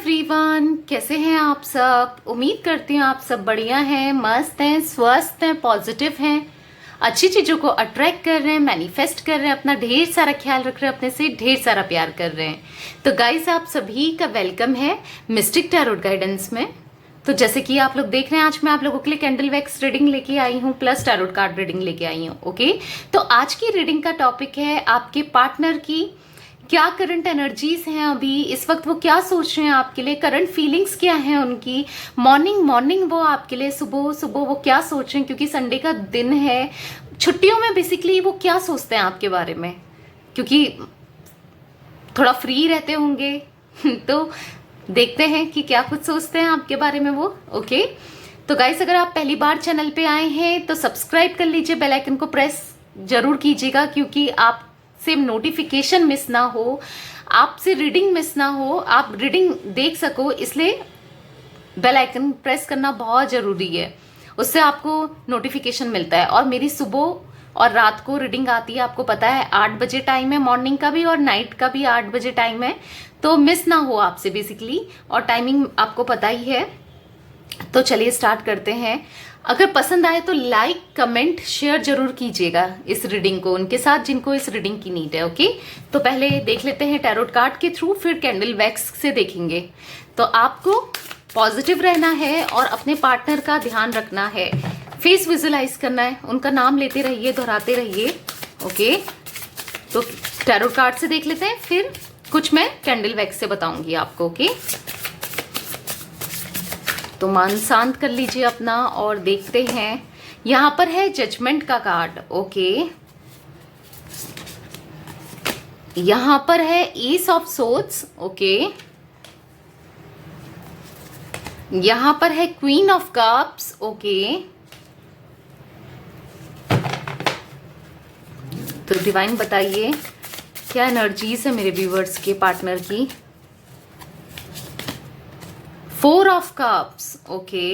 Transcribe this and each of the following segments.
Everyone, कैसे हैं आप सब। उम्मीद करती हूँ आप सब बढ़िया हैं, मस्त हैं, स्वस्थ हैं, पॉजिटिव हैं, अच्छी चीज़ों को अट्रैक्ट कर रहे हैं, मैनिफेस्ट कर रहे हैं, अपना ढेर सारा ख्याल रख रहे हैं, अपने से ढेर सारा प्यार कर रहे हैं। तो गाइस, आप सभी का वेलकम है मिस्टिक टैरोट गाइडेंस में। तो जैसे कि आप लोग देख रहे हैं, आज मैं आप लोगों के लिए कैंडल वैक्स रीडिंग लेके आई हूँ प्लस टैरोट कार्ड रीडिंग लेके आई हूँ। ओके, तो आज की रीडिंग का टॉपिक है आपके पार्टनर की क्या करंट एनर्जीज हैं, अभी इस वक्त वो क्या सोच रहे हैं आपके लिए, करंट फीलिंग्स क्या हैं उनकी, मॉर्निंग वो आपके लिए सुबह वो क्या सोच रहे हैं, क्योंकि संडे का दिन है, छुट्टियों में बेसिकली वो क्या सोचते हैं आपके बारे में, क्योंकि थोड़ा फ्री रहते होंगे तो देखते हैं कि क्या कुछ सोचते हैं आपके बारे में वो। ओके, तो गाइस, अगर आप पहली बार चैनल पे आए हैं तो सब्सक्राइब कर लीजिए, बेल आइकन को प्रेस जरूर कीजिएगा, क्योंकि आप से नोटिफिकेशन मिस ना हो, आपसे रीडिंग मिस ना हो, आप रीडिंग देख सको, इसलिए बेल आइकन प्रेस करना बहुत ज़रूरी है। उससे आपको नोटिफिकेशन मिलता है। और मेरी सुबह और रात को रीडिंग आती है, आपको पता है 8 बजे टाइम है, मॉर्निंग का भी और नाइट का भी 8 बजे टाइम है, तो मिस ना हो आपसे बेसिकली, और टाइमिंग आपको पता ही है। तो चलिए स्टार्ट करते हैं। अगर पसंद आए तो लाइक कमेंट शेयर जरूर कीजिएगा इस रीडिंग को उनके साथ जिनको इस रीडिंग की नीड है। ओके, तो पहले देख लेते हैं टैरोट कार्ड के थ्रू, फिर कैंडल वैक्स से देखेंगे। तो आपको पॉजिटिव रहना है और अपने पार्टनर का ध्यान रखना है, फेस विजुलाइज करना है, उनका नाम लेते रहिए, दोहराते रहिए। ओके, तो टैरोट कार्ड से देख लेते हैं, फिर कुछ मैं कैंडल वैक्स से बताऊंगी आपको। ओके, तो मन शांत कर लीजिए अपना और देखते हैं। यहां पर है जजमेंट का कार्ड। ओके, यहां पर है एस ऑफ सोर्ड्स। ओके, यहां पर है क्वीन ऑफ कप्स। ओके, तो डिवाइन बताइए क्या एनर्जीज है मेरे व्यूवर्स के पार्टनर की। 4 ऑफ कप्स। ओके,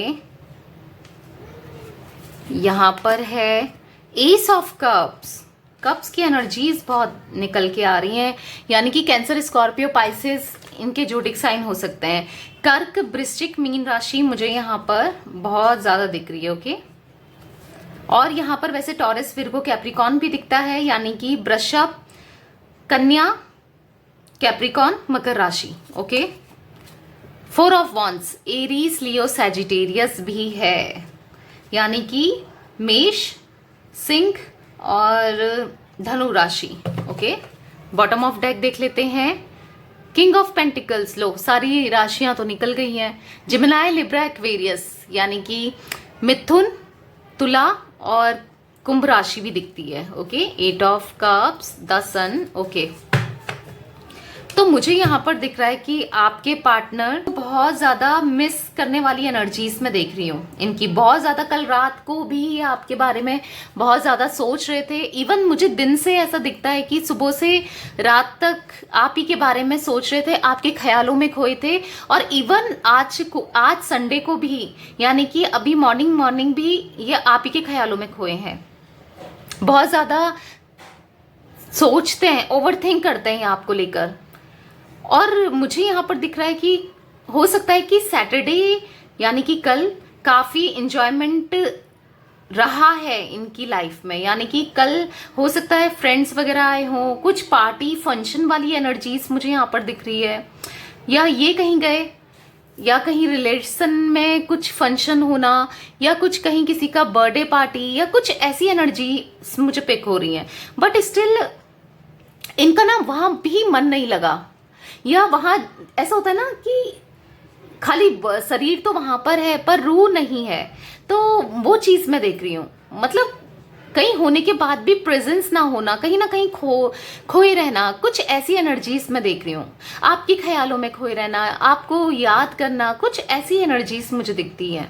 यहां पर है एस ऑफ कप्स। कप्स की एनर्जीज बहुत निकल के आ रही हैं, यानी कि कैंसर, स्कॉर्पियो, पाइसेस इनके जोडिक साइन हो सकते हैं। कर्क, वृश्चिक, मीन राशि मुझे यहाँ पर बहुत ज्यादा दिख रही है। ओके, और यहाँ पर वैसे टॉरस, विर्गो, कैप्रिकॉन भी दिखता है, यानी कि वृषभ, कन्या, कैप्रिकॉन, मकर राशि। Okay, 4 of wands, Aries, Leo, Sagittarius भी है, यानी कि मेष, सिंह और धनु राशि। ओके, बॉटम ऑफ डेक देख लेते हैं। किंग ऑफ पेंटिकल्स, लो सारी राशियां तो निकल गई हैं। जिमिनाई, लिब्रा, एक्वेरियस, यानी कि मिथुन, तुला और कुंभ राशि भी दिखती है। Okay, 8 of cups, the sun. Okay, तो मुझे यहाँ पर दिख रहा है कि आपके पार्टनर बहुत ज्यादा मिस करने वाली एनर्जीज में देख रही हूँ इनकी, बहुत ज्यादा। कल रात को भी आपके बारे में बहुत ज्यादा सोच रहे थे। इवन मुझे दिन से ऐसा दिखता है कि सुबह से रात तक आप ही के बारे में सोच रहे थे, आपके ख्यालों में खोए थे। और इवन आज संडे को भी, यानी कि अभी मॉर्निंग भी ये आप ही के ख्यालों में खोए हैं। बहुत ज्यादा सोचते हैं, ओवरथिंक करते हैं आपको लेकर। और मुझे यहाँ पर दिख रहा है कि हो सकता है कि सैटरडे यानी कि कल काफी इंजॉयमेंट रहा है इनकी लाइफ में, यानी कि कल हो सकता है फ्रेंड्स वगैरह आए हों, कुछ पार्टी फंक्शन वाली एनर्जीज मुझे यहाँ पर दिख रही है, या ये कहीं गए, या कहीं रिलेशन में कुछ फंक्शन होना, या कुछ कहीं किसी का बर्थडे पार्टी, या कुछ ऐसी एनर्जी मुझे पिक हो रही है। बट स्टिल इनका ना वहां भी मन नहीं लगा, या वहां ऐसा होता है ना कि खाली शरीर तो वहां पर है पर रूह नहीं है, तो वो चीज मैं देख रही हूँ। मतलब कहीं होने के बाद भी प्रेजेंस ना होना, कहीं ना कहीं खोए रहना, कुछ ऐसी एनर्जीज मैं देख रही हूँ। आपके ख्यालों में खोए रहना, आपको याद करना, कुछ ऐसी एनर्जीज मुझे दिखती है।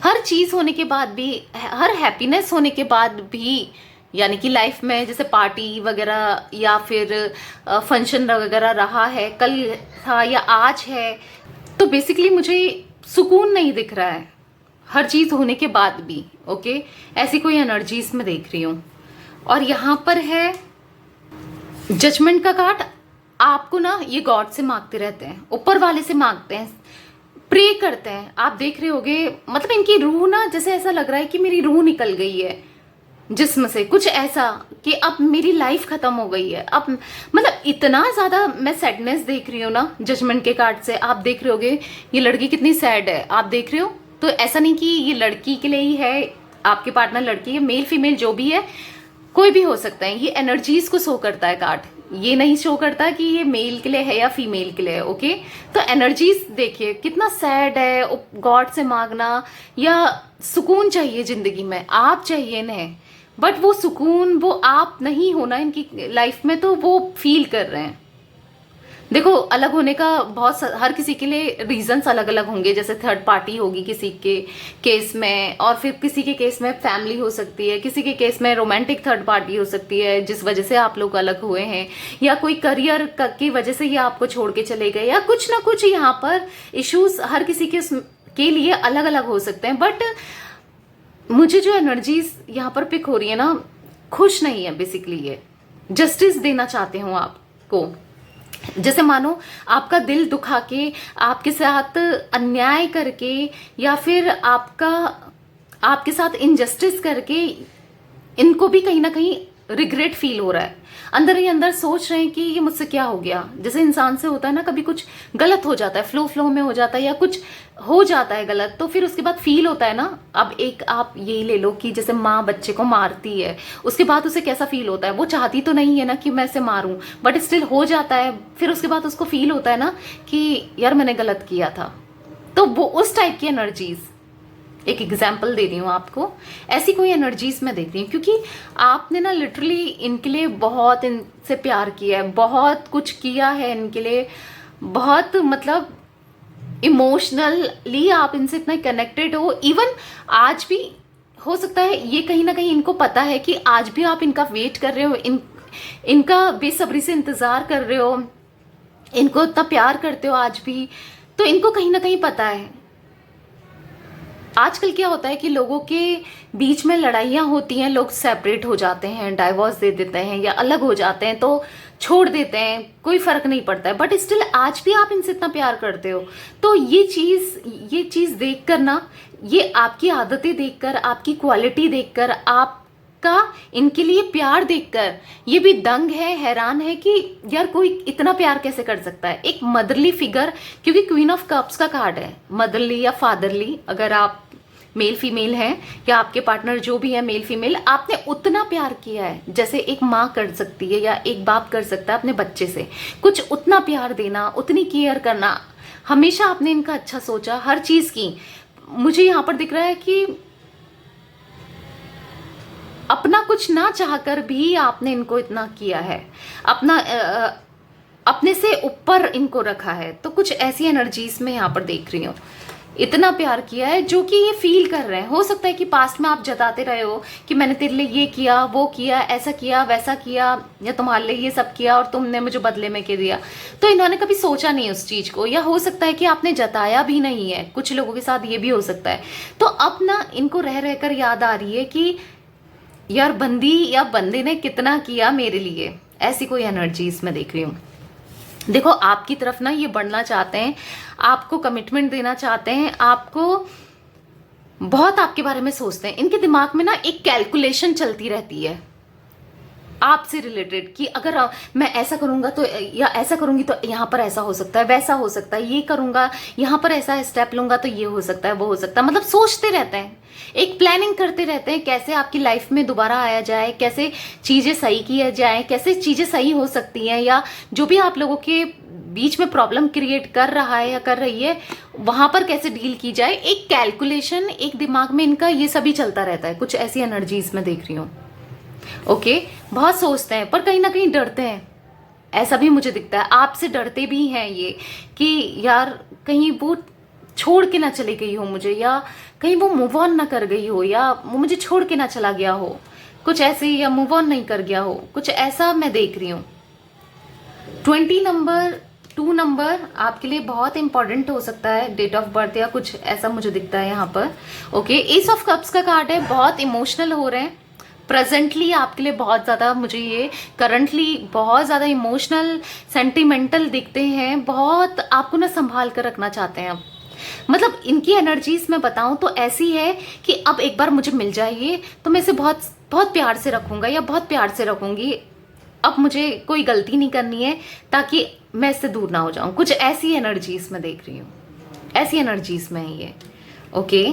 हर चीज होने के बाद भी, हर हैप्पीनेस होने के बाद भी, यानी कि लाइफ में जैसे पार्टी वगैरह या फिर फंक्शन वगैरह रहा है, कल था या आज है, तो बेसिकली मुझे सुकून नहीं दिख रहा है हर चीज होने के बाद भी। ओके, ऐसी कोई एनर्जीज में देख रही हूँ। और यहाँ पर है जजमेंट का कार्ड, आपको ना ये गॉड से मांगते रहते हैं, ऊपर वाले से मांगते हैं, प्रे करते हैं। आप देख रहे होगे, मतलब इनकी रूह ना, जैसे ऐसा लग रहा है कि मेरी रूह निकल गई है जिस्म से, कुछ ऐसा कि अब मेरी लाइफ खत्म हो गई है। अब मतलब इतना ज्यादा मैं सैडनेस देख रही हूँ ना जजमेंट के कार्ड से। आप देख रहे होगे ये लड़की कितनी सैड है, आप देख रहे हो। तो ऐसा नहीं कि ये लड़की के लिए ही है, आपके पार्टनर लड़की है, मेल फीमेल जो भी है, कोई भी हो सकता है। ये एनर्जीज को शो करता है कार्ड, ये नहीं शो करता कि ये मेल के लिए है या फीमेल के लिए है। ओके, तो एनर्जीज देखिए कितना सैड है। गॉड से मांगना या सुकून चाहिए जिंदगी में, आप चाहिए इन्हें, बट वो सुकून वो आप नहीं होना इनकी लाइफ में, तो वो फील कर रहे हैं। देखो अलग होने का बहुत हर किसी के लिए रीजंस अलग अलग होंगे। जैसे थर्ड पार्टी होगी किसी के केस में, और फिर किसी के केस में फैमिली हो सकती है, किसी के केस में रोमांटिक थर्ड पार्टी हो सकती है जिस वजह से आप लोग अलग हुए हैं, या कोई करियर की वजह से ये आपको छोड़ के चले गए, या कुछ ना कुछ यहाँ पर इश्यूज हर किसी के लिए अलग अलग हो सकते हैं। बट मुझे जो एनर्जीज यहाँ पर पिक हो रही है ना, खुश नहीं है बेसिकली। ये जस्टिस देना चाहते हो आपको, जैसे मानो आपका दिल दुखा के, आपके साथ अन्याय करके, या फिर आपके साथ इनजस्टिस करके, इनको भी कहीं ना कहीं रिग्रेट फील हो रहा है। अंदर ही अंदर सोच रहे हैं कि ये मुझसे क्या हो गया। जैसे इंसान से होता है ना, कभी कुछ गलत हो जाता है, फ्लो में हो जाता है, या कुछ हो जाता है गलत, तो फिर उसके बाद फील होता है ना। अब एक आप यही ले लो कि जैसे माँ बच्चे को मारती है, उसके बाद उसे कैसा फील होता है। वो चाहती तो नहीं है ना कि मैं इसे मारूं, बट स्टिल हो जाता है। फिर उसके बाद उसको फील होता है ना कि यार मैंने गलत किया था। तो वो उस टाइप की एनर्जीज, एक एग्जाम्पल दे रही हूँ आपको, ऐसी कोई एनर्जीज में देख रही हूँ, क्योंकि आपने ना लिटरली इनके लिए बहुत इनसे प्यार किया है, बहुत कुछ किया है इनके लिए, बहुत मतलब इमोशनली आप इनसे इतना कनेक्टेड हो। इवन आज भी हो सकता है ये कहीं ना कहीं इनको पता है कि आज भी आप इनका वेट कर रहे हो, इनका बेसब्री से इंतजार कर रहे हो, इनको इतना प्यार करते हो आज भी। तो इनको कहीं ना कहीं पता है। आजकल क्या होता है कि लोगों के बीच में लड़ाइयाँ होती हैं, लोग सेपरेट हो जाते हैं, डाइवोर्स दे देते हैं, या अलग हो जाते हैं, तो छोड़ देते हैं, कोई फर्क नहीं पड़ता है। बट स्टिल आज भी आप इनसे इतना प्यार करते हो। तो ये चीज देखकर ना, ये आपकी आदतें देखकर, आपकी क्वालिटी देखकर, आपका इनके लिए प्यार देखकर ये भी दंग है, हैरान है कि यार कोई इतना प्यार कैसे कर सकता है। एक मदरली फिगर, क्योंकि क्वीन ऑफ कप्स का कार्ड है, मदरली या फादरली, अगर आप मेल फीमेल हैं या आपके पार्टनर जो भी है मेल फीमेल, आपने उतना प्यार किया है जैसे एक माँ कर सकती है या एक बाप कर सकता है अपने बच्चे से। कुछ उतना प्यार देना, उतनी केयर करना, हमेशा आपने इनका अच्छा सोचा, हर चीज की। मुझे यहाँ पर दिख रहा है कि अपना कुछ ना चाहकर भी आपने इनको इतना किया है, अपने से ऊपर इनको रखा है। तो कुछ ऐसी एनर्जीज में यहाँ पर देख रही हूँ, इतना प्यार किया है जो कि ये फील कर रहे हैं। हो सकता है कि पास्ट में आप जताते रहे हो कि मैंने तेरे लिए ये किया, वो किया, ऐसा किया, वैसा किया, या तुम्हारे लिए ये सब किया और तुमने मुझे बदले में क्या दिया। तो इन्होंने कभी सोचा नहीं उस चीज को, या हो सकता है कि आपने जताया भी नहीं है। कुछ लोगों के साथ ये भी हो सकता है। तो अब ना इनको रह रहकर याद आ रही है कि यार बंदी या बंदे ने कितना किया मेरे लिए। ऐसी कोई एनर्जी इसमें देख रही हूँ। देखो आपकी तरफ ना ये बढ़ना चाहते हैं, आपको कमिटमेंट देना चाहते हैं, आपको बहुत आपके बारे में सोचते हैं। इनके दिमाग में ना एक कैलकुलेशन चलती रहती है आपसे रिलेटेड कि अगर मैं ऐसा करूंगा तो, या ऐसा करूंगी तो यहाँ पर ऐसा हो सकता है, वैसा हो सकता है, ये करूंगा यहाँ पर ऐसा स्टेप लूंगा तो ये हो सकता है, वो हो सकता है। मतलब सोचते रहते हैं, एक प्लानिंग करते रहते हैं कैसे आपकी लाइफ में दोबारा आया जाए, कैसे चीजें सही किया जाए, कैसे चीजें सही हो सकती हैं, या जो भी आप लोगों के बीच में प्रॉब्लम क्रिएट कर रहा है या कर रही है वहां पर कैसे डील की जाए। एक कैलकुलेशन एक दिमाग में इनका ये सभी चलता रहता है। कुछ ऐसी एनर्जीज में देख रही हूँ। ओके, बहुत सोचते हैं पर कहीं ना कहीं डरते हैं, ऐसा भी मुझे दिखता है। आपसे डरते भी हैं ये कि यार कहीं वो छोड़ के ना चली गई हो मुझे, या कहीं वो मूव ऑन ना कर गई हो, या वो मुझे छोड़ के ना चला गया हो, कुछ ऐसे, या मूव ऑन नहीं कर गया हो, कुछ ऐसा मैं देख रही हूँ। 2 नंबर आपके लिए बहुत इंपॉर्टेंट हो सकता है, डेट ऑफ बर्थ या कुछ ऐसा मुझे दिखता है यहाँ पर। ओके, एस ऑफ कप्स का कार्ड है, बहुत इमोशनल हो रहे हैं, प्रेजेंटली आपके लिए बहुत ज़्यादा, मुझे ये करंटली बहुत ज़्यादा इमोशनल सेंटिमेंटल दिखते हैं, बहुत आपको ना संभाल कर रखना चाहते हैं अब। मतलब इनकी एनर्जीज मैं बताऊं तो ऐसी है कि अब एक बार मुझे मिल जाइए तो मैं इसे बहुत बहुत प्यार से रखूंगा या बहुत प्यार से रखूंगी, अब मुझे कोई गलती नहीं करनी है ताकि मैं इससे दूर ना हो जाऊं। कुछ ऐसी एनर्जीज में देख रही हूँ, ऐसी एनर्जीज में है ये। ओके,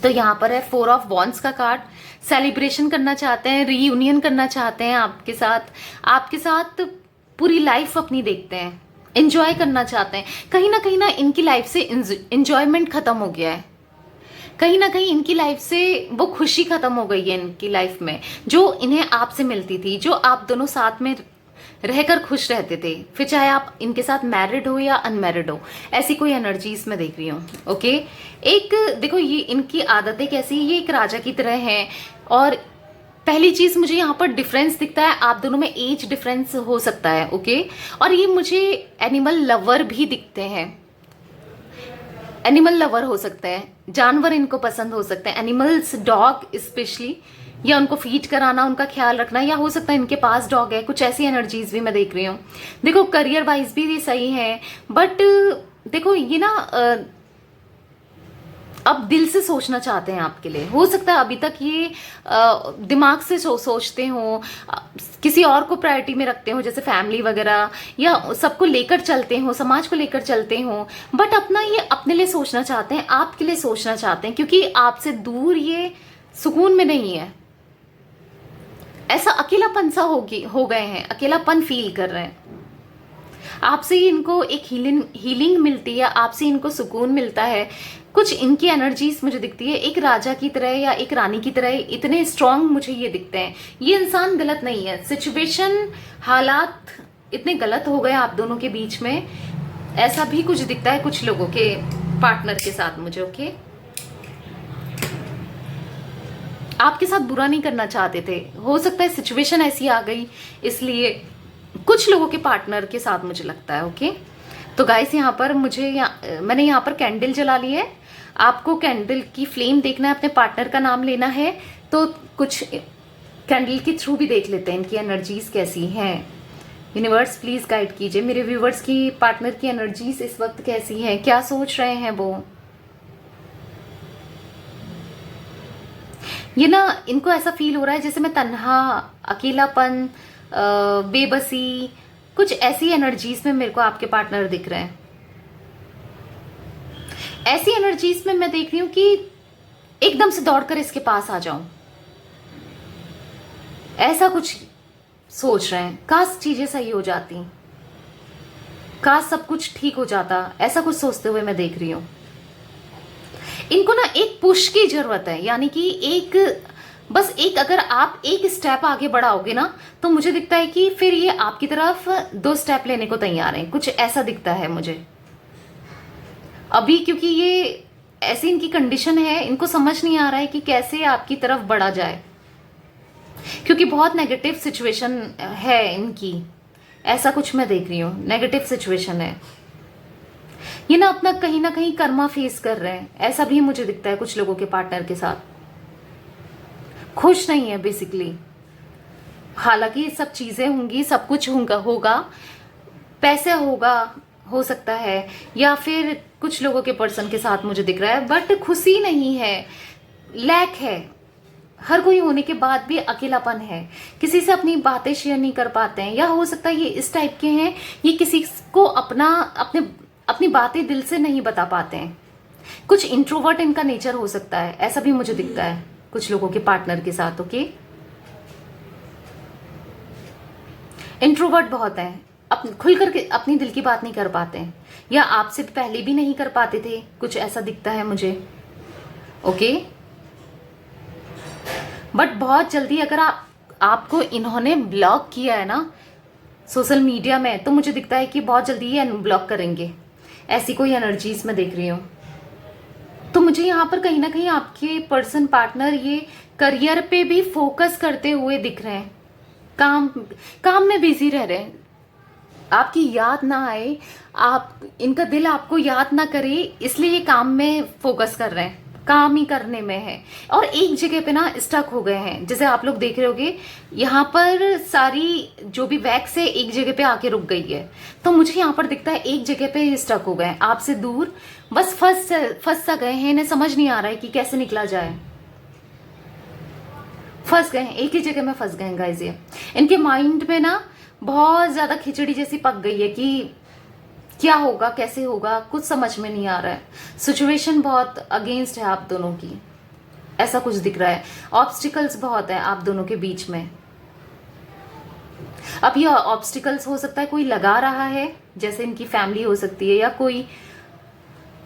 तो यहाँ पर है 4 ऑफ वॉन्ड्स का कार्ड। सेलिब्रेशन करना चाहते हैं, रीयूनियन करना चाहते हैं आपके साथ पूरी लाइफ अपनी देखते हैं, एंजॉय करना चाहते हैं। कहीं ना इनकी लाइफ से एंजॉयमेंट खत्म हो गया है, कहीं ना कहीं इनकी लाइफ से वो खुशी खत्म हो गई है इनकी लाइफ में, जो इन्हें आपसे मिलती थी, जो आप दोनों साथ में रहकर खुश रहते थे, फिर चाहे आप इनके साथ मैरिड हो या अनमैरिड हो, ऐसी कोई एनर्जीज में देख रही हूँ। ओके, एक देखो ये इनकी आदतें कैसी, ये एक राजा की तरह है। और पहली चीज मुझे यहाँ पर डिफरेंस दिखता है, आप दोनों में एज डिफरेंस हो सकता है। ओके, और ये मुझे एनिमल लवर भी दिखते हैं, एनिमल लवर हो सकते हैं, जानवर इनको पसंद हो सकते हैं, एनिमल्स, डॉग स्पेशली, या उनको फीड कराना, उनका ख्याल रखना, या हो सकता है इनके पास डॉग है। कुछ ऐसी एनर्जीज भी मैं देख रही हूँ। देखो करियर वाइज भी ये सही है, बट देखो ये ना अब दिल से सोचना चाहते हैं आपके लिए। हो सकता है अभी तक ये दिमाग से सोचते हो, किसी और को प्रायोरिटी में रखते हो, जैसे फैमिली वगैरह, या सबको लेकर चलते हो, समाज को लेकर चलते हो, बट अपना ये अपने लिए सोचना चाहते हैं, आपके लिए सोचना चाहते हैं, क्योंकि आपसे दूर ये सुकून में नहीं है। ऐसा अकेलापन सा हो गए हैं, अकेलापन फील कर रहे हैं। आपसे ही इनको एक हीलिंग मिलती है, आपसे इनको सुकून मिलता है। कुछ इनकी एनर्जीज मुझे दिखती है एक राजा की तरह या एक रानी की तरह, इतने स्ट्रांग मुझे ये दिखते हैं। ये इंसान गलत नहीं है, सिचुएशन, हालात इतने गलत हो गए आप दोनों के बीच में, ऐसा भी कुछ दिखता है कुछ लोगों के पार्टनर के साथ मुझे। ओके, आपके साथ बुरा नहीं करना चाहते थे, हो सकता है सिचुएशन ऐसी आ गई इसलिए, कुछ लोगों के पार्टनर के साथ मुझे लगता है। ओके, तो गाइस यहाँ पर मैंने यहाँ पर कैंडल जला ली है। आपको कैंडल की फ्लेम देखना है, अपने पार्टनर का नाम लेना है, तो कुछ कैंडल के थ्रू भी देख लेते हैं इनकी एनर्जीज कैसी हैं। यूनिवर्स प्लीज गाइड कीजिए मेरे व्यूवर्स की पार्टनर की एनर्जीज इस वक्त कैसी है, क्या सोच रहे हैं वो। ये ना इनको ऐसा फील हो रहा है जैसे मैं तन्हा, अकेलापन, बेबसी, कुछ ऐसी एनर्जीज में मेरे को आपके पार्टनर दिख रहे हैं। ऐसी एनर्जीज में मैं देख रही हूं कि एकदम से दौड़कर इसके पास आ जाऊं, ऐसा कुछ सोच रहे हैं। काश चीजें सही हो जाती, काश सब कुछ ठीक हो जाता, ऐसा कुछ सोचते हुए मैं देख रही हूं। इनको ना एक पुश की जरूरत है, यानी कि बस एक अगर आप एक स्टेप आगे बढ़ाओगे ना, तो मुझे दिखता है कि फिर ये आपकी तरफ 2 स्टेप लेने को तैयार हैं, कुछ ऐसा दिखता है मुझे अभी। क्योंकि ये ऐसी इनकी कंडीशन है, इनको समझ नहीं आ रहा है कि कैसे आपकी तरफ बढ़ा जाए, क्योंकि बहुत नेगेटिव सिचुएशन है इनकी, ऐसा कुछ मैं देख रही हूँ, नेगेटिव सिचुएशन है। ये ना अपना कहीं ना कहीं कर्मा फेस कर रहे हैं, ऐसा भी मुझे दिखता है कुछ लोगों के पार्टनर के साथ। खुश नहीं है बेसिकली, हालांकि सब चीजें होंगी, सब कुछ होगा, पैसे होगा, हो सकता है, या फिर कुछ लोगों के पर्सन के साथ मुझे दिख रहा है, बट खुशी नहीं है, लैक है। हर कोई होने के बाद भी अकेलापन है, किसी से अपनी बातें शेयर नहीं कर पाते हैं, या हो सकता है ये इस टाइप के हैं, ये किसी को अपनी बातें दिल से नहीं बता पाते हैं। कुछ इंट्रोवर्ट इनका नेचर हो सकता है, ऐसा भी मुझे दिखता है कुछ लोगों के पार्टनर के साथ। ओके, इंट्रोवर्ट बहुत है, खुल करके अपनी दिल की बात नहीं कर पाते हैं, या आपसे पहले भी नहीं कर पाते थे, कुछ ऐसा दिखता है मुझे। ओके, बट बहुत जल्दी अगर आपको इन्होंने ब्लॉक किया है ना सोशल मीडिया में, तो मुझे दिखता है कि बहुत जल्दी ये अनब्लॉक करेंगे, ऐसी कोई एनर्जीज में देख रही हूँ। तो मुझे यहाँ पर कहीं ना कहीं आपके पर्सन पार्टनर ये करियर पे भी फोकस करते हुए दिख रहे हैं, काम में बिजी रह रहे हैं, आपकी याद ना आए, इनका दिल आपको याद ना करे, इसलिए ये काम में फोकस कर रहे हैं। काम ही करने में है और एक जगह पे ना स्टक हो गए हैं। जैसे आप लोग देख रहे होगे यहाँ पर सारी जो भी वैक्स है एक जगह पे आके रुक गई है, तो मुझे यहाँ पर दिखता है एक जगह पे स्टक हो गए हैं, आपसे दूर बस फंस सा गए हैं। इन्हें समझ नहीं आ रहा है कि कैसे निकला जाए, फंस गए हैं, एक ही जगह में फंस गए हैं गाइस। ये इनके माइंड में ना बहुत ज्यादा खिचड़ी जैसी पक गई है कि क्या होगा, कैसे होगा, कुछ समझ में नहीं आ रहा है। सिचुएशन बहुत अगेंस्ट है आप दोनों की, ऐसा कुछ दिख रहा है। ऑब्स्टिकल्स बहुत है आप दोनों के बीच में। अब ये ऑब्स्टिकल्स हो सकता है कोई लगा रहा है, जैसे इनकी फैमिली हो सकती है, या कोई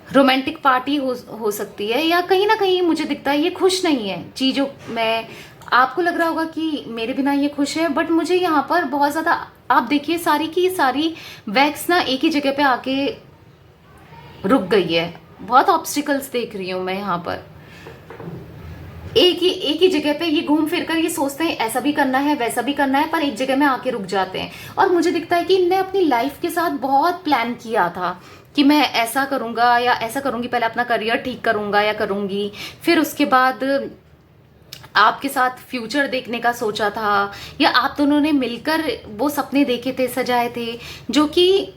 रोमांटिक पार्टी हो सकती है, या कहीं ना कहीं मुझे दिखता है ये खुश नहीं है चीजों में। आपको लग रहा होगा कि मेरे बिना ये खुश है, बट मुझे यहाँ पर बहुत ज्यादा, आप देखिए सारी की सारी वैक्स ना एक ही जगह पे आके रुक गई है। बहुत ऑब्स्टिकल्स देख रही हूं मैं यहाँ पर, एक ही जगह पे ये घूम फिर कर ये सोचते हैं ऐसा भी करना है वैसा भी करना है, पर एक जगह में आके रुक जाते हैं। और मुझे दिखता है कि इनने अपनी लाइफ के साथ बहुत प्लान किया था कि मैं ऐसा करूंगा या ऐसा करूंगी, पहले अपना करियर ठीक करूंगा या करूंगी, फिर उसके बाद आपके साथ फ्यूचर देखने का सोचा था, या आप दोनों ने मिलकर वो सपने देखे थे, सजाए थे, जो कि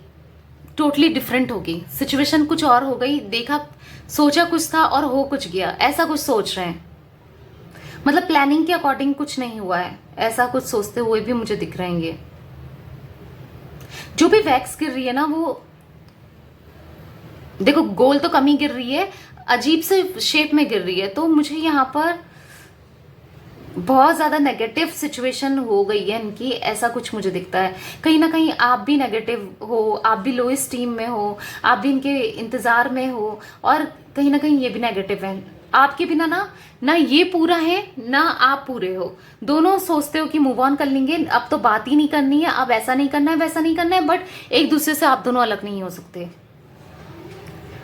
टोटली डिफरेंट होगी। सिचुएशन कुछ और हो गई, देखा सोचा कुछ था और हो कुछ गया, ऐसा कुछ सोच रहे हैं। मतलब प्लानिंग के अकॉर्डिंग कुछ नहीं हुआ है, ऐसा कुछ सोचते हुए भी मुझे दिख रहे हैं। ये जो भी वैक्स गिर रही है ना, वो देखो गोल तो कम ही गिर रही है, अजीब से शेप में गिर रही है। तो मुझे यहाँ पर बहुत ज्यादा नेगेटिव सिचुएशन हो गई है इनकी, ऐसा कुछ मुझे दिखता है। कहीं ना कहीं आप भी नेगेटिव हो, आप भी लो स्टीम में हो, आप भी इनके इंतजार में हो, और कहीं ना कहीं ये भी नेगेटिव है। आपके बिना ना ये पूरा है ना आप पूरे हो। दोनों सोचते हो कि मूव ऑन कर लेंगे, अब तो बात ही नहीं करनी है, अब ऐसा नहीं करना है वैसा नहीं करना है, बट एक दूसरे से आप दोनों अलग नहीं हो सकते।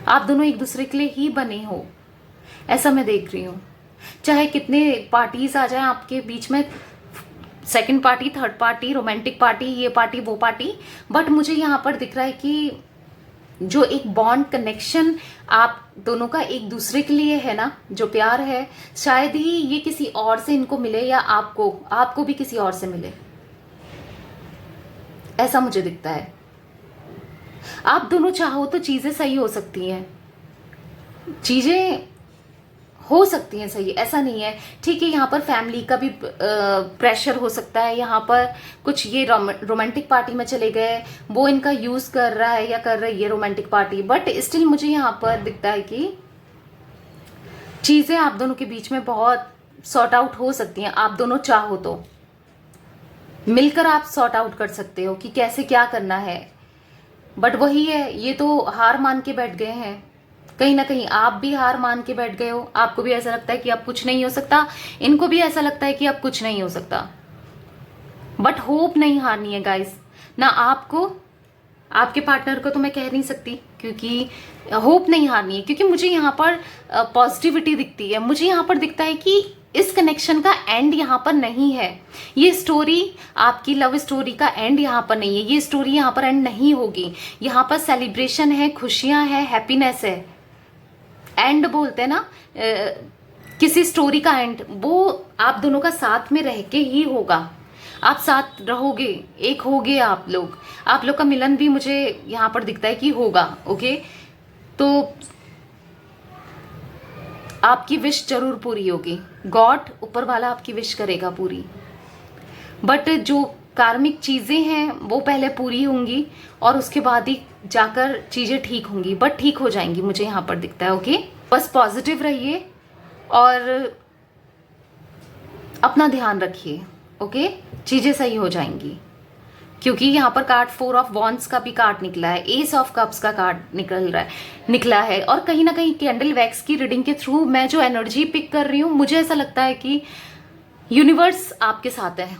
आप दोनों एक दूसरे के लिए ही बने हो, ऐसा मैं देख रही हूं। चाहे कितने पार्टीज आ जाए आपके बीच में, second party, third party, romantic party, ये पार्टी वो पार्टी, बट मुझे यहाँ पर दिख रहा है कि जो एक बॉन्ड कनेक्शन आप दोनों का एक दूसरे के लिए है ना, जो प्यार है, शायद ही ये किसी और से इनको मिले, या आपको भी किसी और से मिले, ऐसा मुझे दिखता है। आप दोनों चाहो तो चीजें सही हो सकती हैं, चीजें हो सकती हैं सही, ऐसा नहीं है। ठीक है, यहाँ पर फैमिली का भी प्रेशर हो सकता है, यहाँ पर कुछ ये रोमांटिक पार्टी में चले गए, वो इनका यूज कर रहा है या कर रही है रोमांटिक पार्टी, बट स्टिल मुझे यहाँ पर दिखता है कि चीजें आप दोनों के बीच में बहुत सॉर्ट आउट हो सकती हैं। आप दोनों चाहो तो मिलकर आप सॉर्ट आउट कर सकते हो कि कैसे क्या करना है, बट वही है, ये तो हार मान के बैठ गए हैं। कहीं ना कहीं आप भी हार मान के बैठ गए हो, आपको भी ऐसा लगता है कि अब कुछ नहीं हो सकता, इनको भी ऐसा लगता है कि अब कुछ नहीं हो सकता, बट होप नहीं हारनी है गाइस। ना आपको, आपके पार्टनर को तो मैं कह नहीं सकती, क्योंकि होप नहीं हारनी है, क्योंकि मुझे यहाँ पर पॉजिटिविटी दिखती है। मुझे यहाँ पर दिखता है कि इस कनेक्शन का एंड यहाँ पर नहीं है। ये स्टोरी, आपकी लव स्टोरी का एंड यहाँ पर नहीं है, ये स्टोरी यहाँ पर एंड नहीं होगी। यहाँ पर सेलिब्रेशन है, खुशियां है, हैप्पीनेस है। एंड बोलते हैं ना किसी स्टोरी का एंड, वो आप दोनों का साथ में रह के ही होगा। आप साथ रहोगे, एक होगे आप लोग का मिलन भी मुझे यहाँ पर दिखता है कि होगा। ओके, तो आपकी विश जरूर पूरी होगी, गॉड ऊपर वाला आपकी विश करेगा पूरी, बट जो कार्मिक चीजें हैं वो पहले पूरी होंगी और उसके बाद ही जाकर चीजें ठीक होंगी, बट ठीक हो जाएंगी, मुझे यहाँ पर दिखता है। ओके, बस पॉजिटिव रहिए और अपना ध्यान रखिए। ओके, चीजें सही हो जाएंगी, क्योंकि यहाँ पर कार्ड 4 ऑफ वॉन्ड्स का भी कार्ड निकला है, एस ऑफ कप्स का कार्ड निकला है। और कहीं ना कहीं कैंडल वैक्स की रीडिंग के थ्रू मैं जो एनर्जी पिक कर रही हूँ, मुझे ऐसा लगता है कि यूनिवर्स आपके साथ है,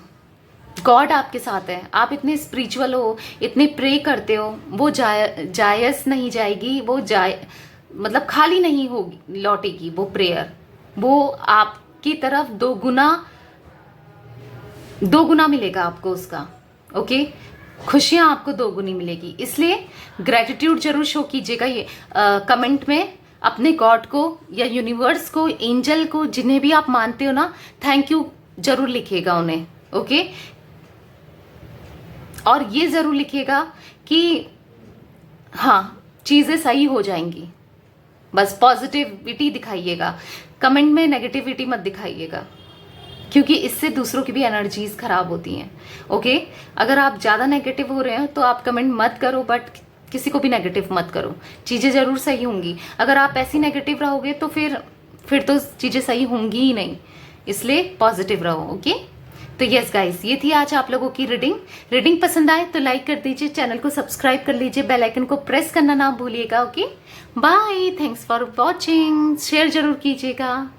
गॉड आपके साथ है। आप इतने स्पिरिचुअल हो, इतने प्रे करते हो, वो जायज नहीं जाएगी, वो मतलब खाली नहीं होगी, लौटेगी वो प्रेयर, वो आपकी तरफ दो गुना मिलेगा आपको उसका। ओके, खुशियां आपको 2 गुनी मिलेगी, इसलिए ग्रेटिट्यूड जरूर शो कीजिएगा। ये कमेंट में अपने गॉड को या यूनिवर्स को, एंजल को, जिन्हें भी आप मानते हो ना, थैंक यू जरूर लिखिएगा उन्हें, ओके। और ये जरूर लिखिएगा कि हाँ, चीज़ें सही हो जाएंगी। बस पॉजिटिविटी दिखाइएगा, कमेंट में नेगेटिविटी मत दिखाइएगा, क्योंकि इससे दूसरों की भी एनर्जीज खराब होती हैं, ओके। अगर आप ज़्यादा नेगेटिव हो रहे हो तो आप कमेंट मत करो, बट किसी को भी नेगेटिव मत करो, चीज़ें ज़रूर सही होंगी। अगर आप ऐसे नेगेटिव रहोगे तो फिर तो चीज़ें सही होंगी ही नहीं, इसलिए पॉजिटिव रहो, ओके। तो यस गाइस, ये थी आज आप लोगों की रीडिंग पसंद आए तो लाइक कर दीजिए, चैनल को सब्सक्राइब कर लीजिए, बेल आइकन को प्रेस करना ना भूलिएगा, okay. Bye, thanks for watching, share जरूर कीजिएगा।